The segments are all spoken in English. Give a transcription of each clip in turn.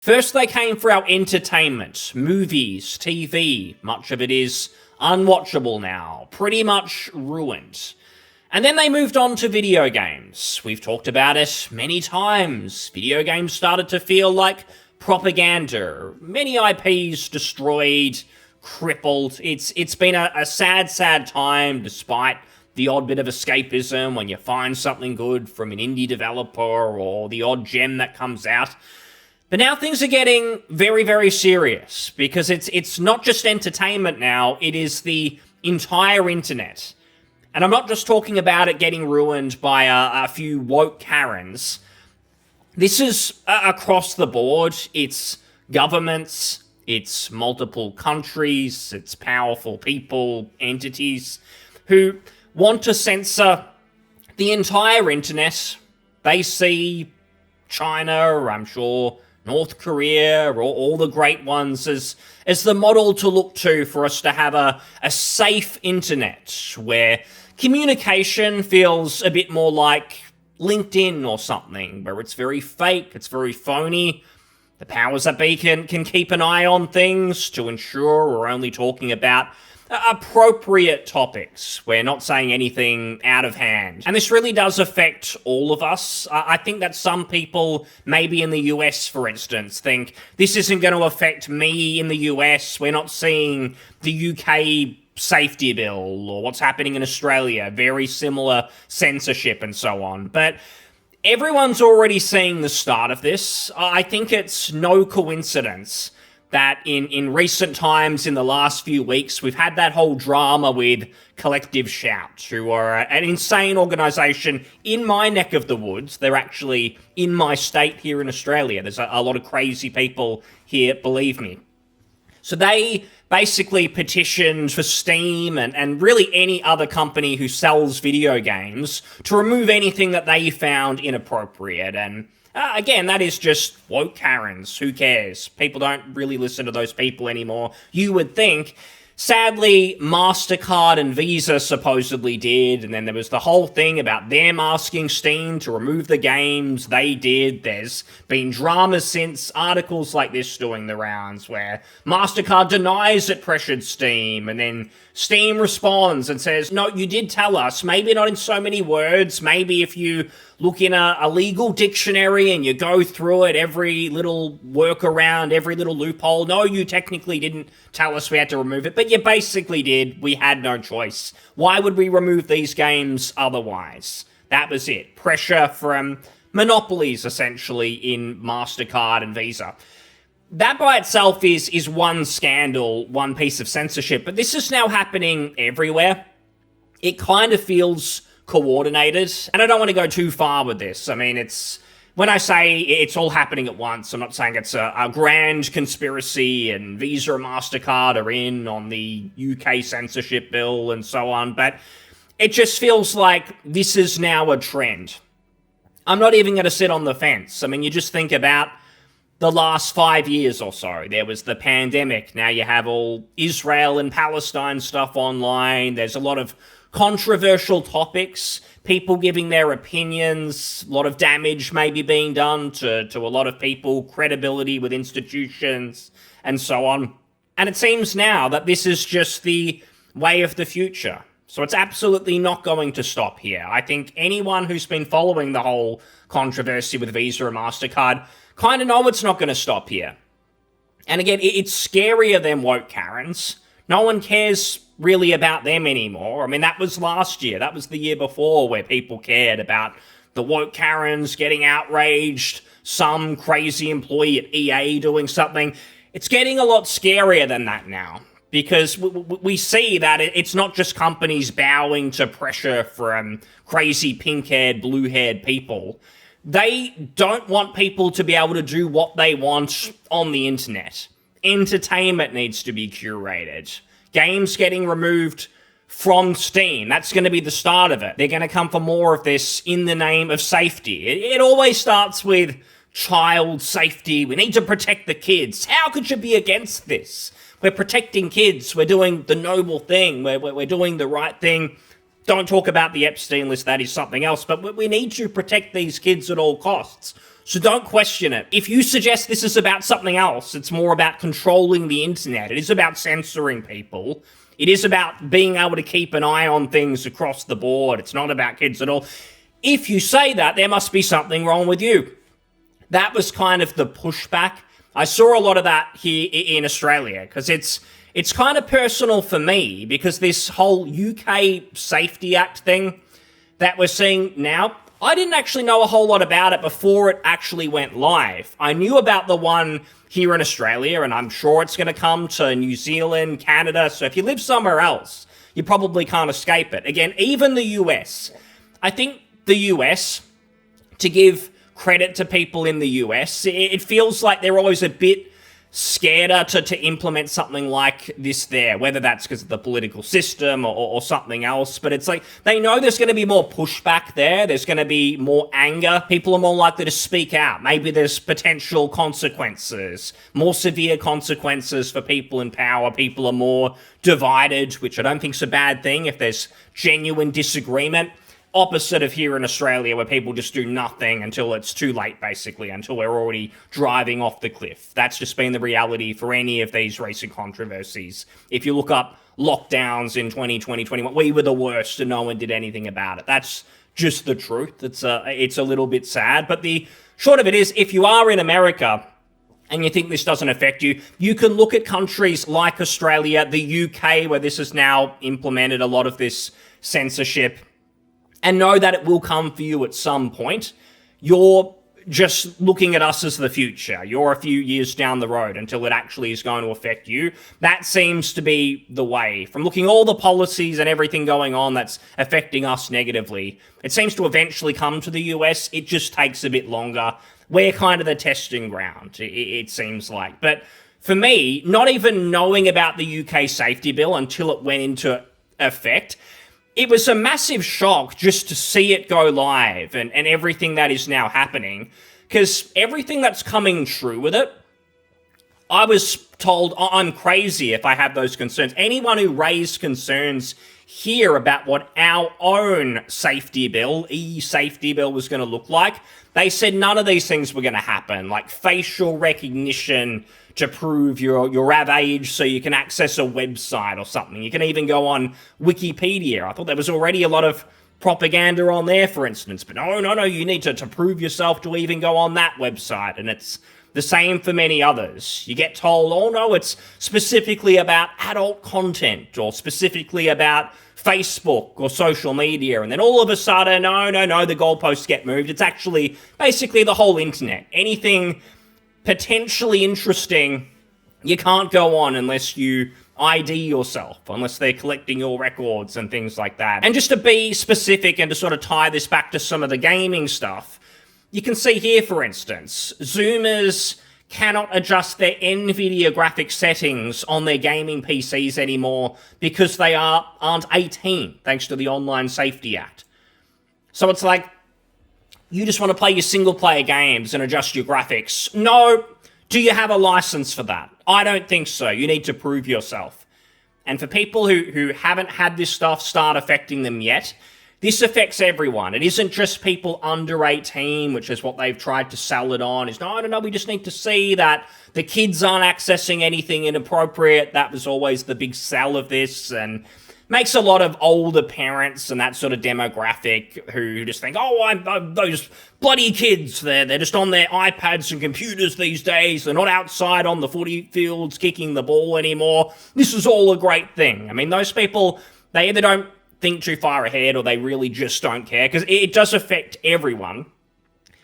First, they came for our entertainment, movies, TV. Much of it is unwatchable now, pretty much ruined. And then they moved on to video games. We've talked about it many times. Video games started to feel like propaganda. Many IPs destroyed, crippled. It's been a sad, sad time, despite the odd bit of escapism when you find something good from an indie developer or the odd gem that comes out. But now things are getting very, very serious, because it's not just entertainment now, it is the entire internet. And I'm not just talking about it getting ruined by a few woke Karens. This is across the board. It's governments, it's multiple countries, it's powerful people, entities who want to censor the entire internet. They see China, I'm sure, North Korea, or all the great ones as the model to look to for us to have a safe internet where communication feels a bit more like LinkedIn or something, where it's very fake, it's very phony. The powers that be can keep an eye on things to ensure we're only talking about appropriate topics. We're not saying anything out of hand. And this really does affect all of us. I think that some people, maybe in the US, for instance, think this isn't going to affect me in the US. We're not seeing the UK safety bill or what's happening in Australia. Very similar censorship and so on. But everyone's already seeing the start of this. I think it's no coincidence that in recent times, in the last few weeks, we've had that whole drama with Collective Shout, who are an insane organisation in my neck of the woods. They're actually in my state here in Australia. There's a lot of crazy people here, believe me. So they basically petitioned for Steam and really any other company who sells video games to remove anything that they found inappropriate. And again, that is just woke Karens. Who cares? People don't really listen to those people anymore, you would think. Sadly, MasterCard and Visa supposedly did, and then there was the whole thing about them asking Steam to remove the games. They did. There's been drama since, articles like this doing the rounds, where MasterCard denies it pressured Steam, and then Steam responds and says, no, you did tell us, maybe not in so many words, maybe if you look in a legal dictionary and you go through it, every little workaround, every little loophole. No, you technically didn't tell us we had to remove it, but you basically did. We had no choice. Why would we remove these games otherwise? That was it. Pressure from monopolies, essentially, in MasterCard and Visa. That by itself is one scandal, one piece of censorship, but this is now happening everywhere. It kind of feels coordinated, and I don't want to go too far with this. I mean, when I say it's all happening at once, I'm not saying it's a grand conspiracy and Visa and MasterCard are in on the UK censorship bill and so on, but it just feels like this is now a trend. I'm not even going to sit on the fence. I mean, you just think about the last 5 years or so. There was the pandemic. Now you have all Israel and Palestine stuff online. There's a lot of controversial topics, people giving their opinions, a lot of damage maybe being done to a lot of people, credibility with institutions, and so on. And it seems now that this is just the way of the future. So it's absolutely not going to stop here. I think anyone who's been following the whole controversy with Visa and MasterCard kind of know it's not going to stop here. And again, it's scarier than woke Karens. No one cares really about them anymore. I mean, that was last year. That was the year before where people cared about the woke Karens getting outraged, some crazy employee at EA doing something. It's getting a lot scarier than that now, because we see that it's not just companies bowing to pressure from crazy pink-haired, blue-haired people. They don't want people to be able to do what they want on the internet. Entertainment needs to be curated. Games getting removed from Steam, that's going to be the start of it. They're going to come for more of this in the name of safety. It always starts with child safety. We need to protect the kids. How could you be against this? We're protecting kids. We're doing the noble thing. We're doing the right thing. Don't talk about the Epstein list. That is something else. But we need to protect these kids at all costs. So don't question it. If you suggest this is about something else, it's more about controlling the internet. It is about censoring people. It is about being able to keep an eye on things across the board. It's not about kids at all. If you say that, there must be something wrong with you. That was kind of the pushback. I saw a lot of that here in Australia, because it's kind of personal for me, because this whole UK Safety Act thing that we're seeing now, I didn't actually know a whole lot about it before it actually went live. I knew about the one here in Australia, and I'm sure it's going to come to New Zealand, Canada, so if you live somewhere else, you probably can't escape it. Again, even the US. I think the US, to give credit to people in the US, it feels like they're always a bit scared to implement something like this there, whether that's because of the political system or something else. But it's like they know there's going to be more pushback there. There's going to be more anger. People are more likely to speak out. Maybe there's potential consequences, more severe consequences for people in power. People are more divided, which I don't think is a bad thing if there's genuine disagreement. Opposite of here in Australia, where people just do nothing until it's too late, basically, until we're already driving off the cliff. That's just been the reality for any of these recent controversies. If you look up lockdowns in 2020, 21, we were the worst and no one did anything about it. That's just the truth. It's a little bit sad. But the short of it is, if you are in America and you think this doesn't affect you, you can look at countries like Australia, the UK, where this has now implemented a lot of this censorship, and know that it will come for you at some point. You're just looking at us as the future. You're a few years down the road until it actually is going to affect you. That seems to be the way. From looking at all the policies and everything going on that's affecting us negatively, it seems to eventually come to the US. It just takes a bit longer. We're kind of the testing ground, it seems like. But for me, not even knowing about the UK safety bill until it went into effect, it was a massive shock just to see it go live and everything that is now happening, because everything that's coming true with it, I was told I'm crazy if I have those concerns. Anyone who raised concerns here about what our own safety bill, e-safety bill, was going to look like, they said none of these things were going to happen, like facial recognition to prove you're of age so you can access a website or something. You can even go on Wikipedia. I thought there was already a lot of propaganda on there, for instance. But no, you need to prove yourself to even go on that website. And it's the same for many others. You get told, oh no, it's specifically about adult content or specifically about Facebook or social media. And then all of a sudden, no, the goalposts get moved. It's actually basically the whole internet. Anything potentially interesting, you can't go on unless you ID yourself, unless they're collecting your records and things like that. And just to be specific and to sort of tie this back to some of the gaming stuff, you can see here, for instance, Zoomers cannot adjust their NVIDIA graphics settings on their gaming PCs anymore because they aren't 18, thanks to the Online Safety Act. So it's like, you just want to play your single-player games and adjust your graphics. No. Do you have a license for that? I don't think so. You need to prove yourself. And for people who haven't had this stuff start affecting them yet, this affects everyone. It isn't just people under 18, which is what they've tried to sell it on. It's no, we just need to see that the kids aren't accessing anything inappropriate. That was always the big sell of this, and makes a lot of older parents and that sort of demographic who just think, I'm those bloody kids, they're just on their iPads and computers these days, they're not outside on the footy fields kicking the ball anymore. This is all a great thing. I mean, those people, they either don't think too far ahead or they really just don't care, because it does affect everyone.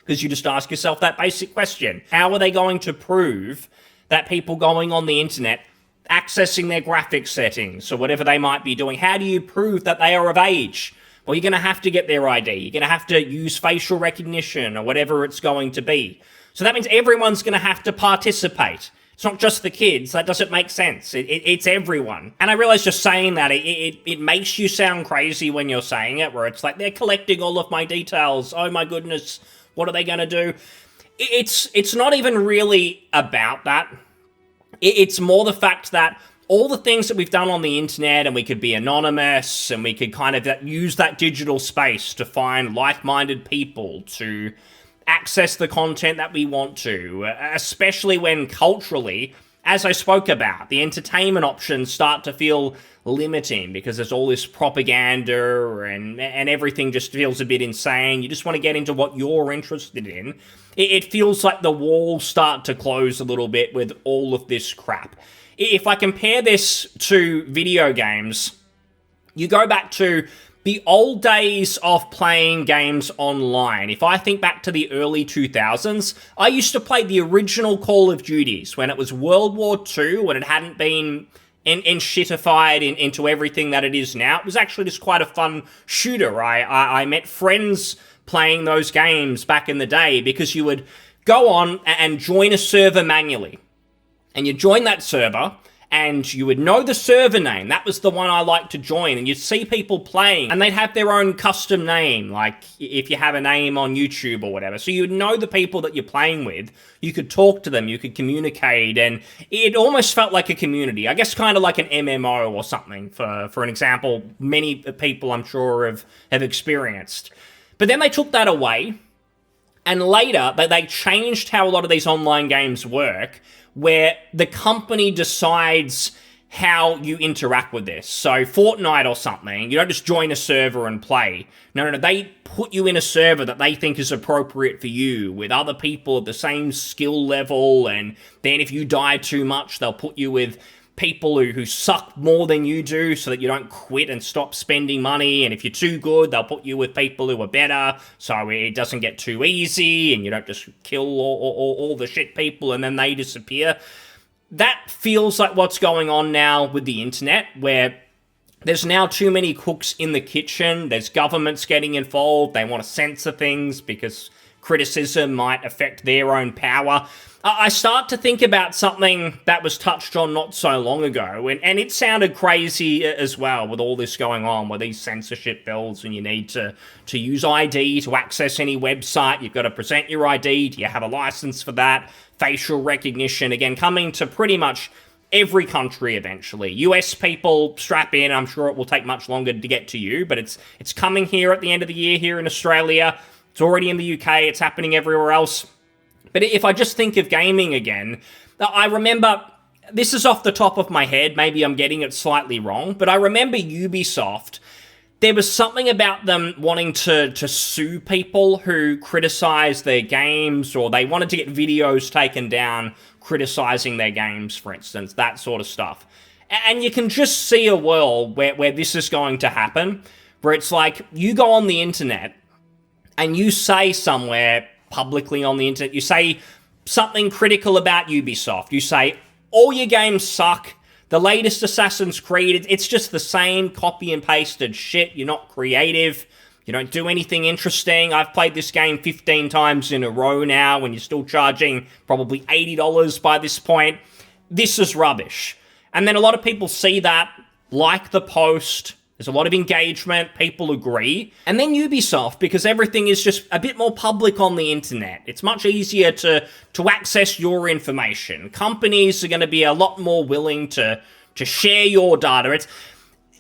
Because you just ask yourself that basic question. How are they going to prove that people going on the internet accessing their graphics settings or whatever they might be doing, how do you prove that they are of age? Well, you're going to have to get their ID. You're going to have to use facial recognition or whatever it's going to be. So that means everyone's going to have to participate. It's not just the kids. That doesn't make sense. It's everyone. And I realize just saying that, it makes you sound crazy when you're saying it, where it's like, they're collecting all of my details. Oh my goodness, what are they going to do? It's not even really about that. It's more the fact that all the things that we've done on the internet, and we could be anonymous, and we could kind of use that digital space to find like-minded people, to access the content that we want to, especially when culturally, as I spoke about, the entertainment options start to feel limiting because there's all this propaganda and everything just feels a bit insane. You just want to get into what you're interested in. It feels like the walls start to close a little bit with all of this crap. If I compare this to video games, you go back to the old days of playing games online. If I think back to the early 2000s, I used to play the original Call of Duties when it was World War II, when it hadn't been shitified into everything that it is now. It was actually just quite a fun shooter. I met friends playing those games back in the day because you would go on and join a server manually. And you join that server, and you would know the server name. That was the one I liked to join. And you'd see people playing, and they'd have their own custom name, like if you have a name on YouTube or whatever. So you'd know the people that you're playing with. You could talk to them, you could communicate, and it almost felt like a community. I guess kind of like an MMO or something, for an example many people I'm sure have experienced. But then they took that away, and later they changed how a lot of these online games work, where the company decides how you interact with this. So Fortnite or something, you don't just join a server and play. No, they put you in a server that they think is appropriate for you with other people at the same skill level, and then if you die too much, they'll put you with people who suck more than you do so that you don't quit and stop spending money. And if you're too good, they'll put you with people who are better so it doesn't get too easy and you don't just kill all the shit people and then they disappear. That feels like what's going on now with the internet, where there's now too many cooks in the kitchen. There's governments getting involved. They want to censor things because criticism might affect their own power. I start to think about something that was touched on not so long ago, and it sounded crazy as well with all this going on, with these censorship bills, and you need to use ID to access any website. You've got to present your ID. Do you have a license for that? Facial recognition, again, coming to pretty much every country eventually. US people, strap in. I'm sure it will take much longer to get to you, but it's coming here at the end of the year here in Australia. It's already in the UK. It's happening everywhere else. But if I just think of gaming again, I remember, this is off the top of my head, maybe I'm getting it slightly wrong, but I remember Ubisoft, there was something about them wanting to sue people who criticized their games, or they wanted to get videos taken down criticizing their games, for instance, that sort of stuff. And you can just see a world where this is going to happen, where it's like, you go on the internet, and you say somewhere publicly on the internet, you say something critical about Ubisoft. You say, all your games suck. The latest Assassin's Creed, it's just the same copy and pasted shit. You're not creative. You don't do anything interesting. I've played this game 15 times in a row now, when you're still charging probably $80 by this point. This is rubbish. And then a lot of people see that, like the post. There's a lot of engagement, people agree. And then Ubisoft, because everything is just a bit more public on the internet. It's much easier to access your information. Companies are going to be a lot more willing to share your data.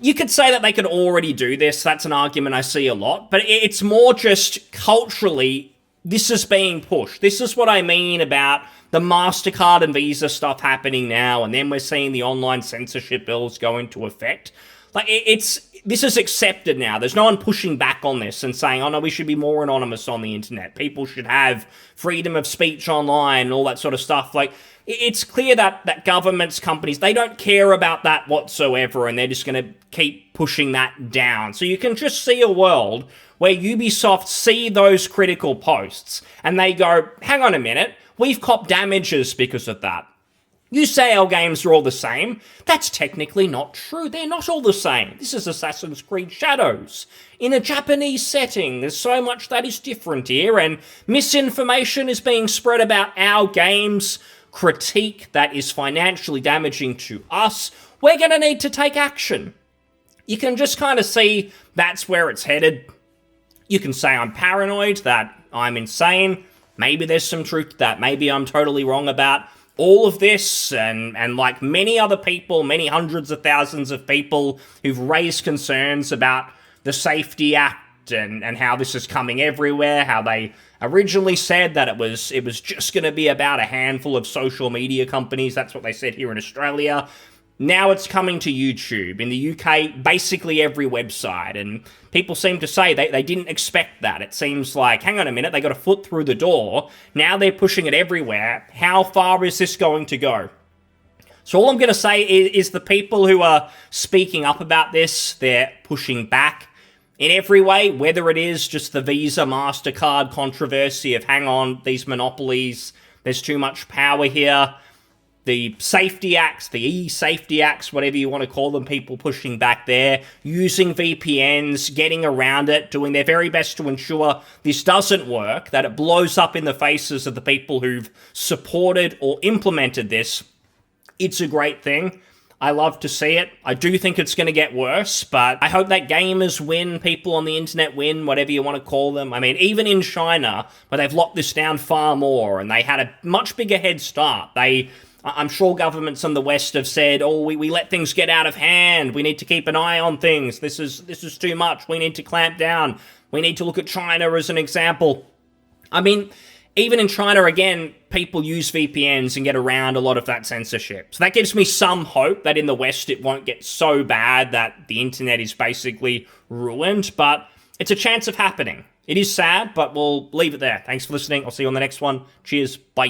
You could say that they could already do this. That's an argument I see a lot. But it's more just culturally, this is being pushed. This is what I mean about the MasterCard and Visa stuff happening now. And then we're seeing the online censorship bills go into effect. Like, this is accepted now. There's no one pushing back on this and saying, oh no, we should be more anonymous on the internet. People should have freedom of speech online and all that sort of stuff. Like, it's clear that governments, companies, they don't care about that whatsoever, and they're just going to keep pushing that down. So you can just see a world where Ubisoft see those critical posts and they go, hang on a minute, we've copped damages because of that. You say our games are all the same. That's technically not true. They're not all the same. This is Assassin's Creed Shadows. In a Japanese setting, there's so much that is different here, and misinformation is being spread about our games, critique that is financially damaging to us. We're going to need to take action. You can just kind of see that's where it's headed. You can say I'm paranoid, that I'm insane. Maybe there's some truth to that. Maybe I'm totally wrong about all of this, and like many other people, many hundreds of thousands of people who've raised concerns about the Safety Act and how this is coming everywhere, how they originally said that it was just going to be about a handful of social media companies. That's what they said here in Australia. Now it's coming to YouTube. In the UK, basically every website. And people seem to say they didn't expect that. It seems like, hang on a minute, they got a foot through the door. Now they're pushing it everywhere. How far is this going to go? So all I'm going to say is the people who are speaking up about this, they're pushing back in every way, whether it is just the Visa, MasterCard controversy of, hang on, these monopolies, there's too much power here. The safety acts, the e-safety acts, whatever you want to call them, people pushing back there, using VPNs, getting around it, doing their very best to ensure this doesn't work, that it blows up in the faces of the people who've supported or implemented this. It's a great thing. I love to see it. I do think it's going to get worse, but I hope that gamers win, people on the internet win, whatever you want to call them. I mean, even in China, where they've locked this down far more, and they had a much bigger head start, I'm sure governments in the West have said, oh, we let things get out of hand. We need to keep an eye on things. This is too much. We need to clamp down. We need to look at China as an example. I mean, even in China, again, people use VPNs and get around a lot of that censorship. So that gives me some hope that in the West it won't get so bad that the internet is basically ruined. But it's a chance of happening. It is sad, but we'll leave it there. Thanks for listening. I'll see you on the next one. Cheers. Bye.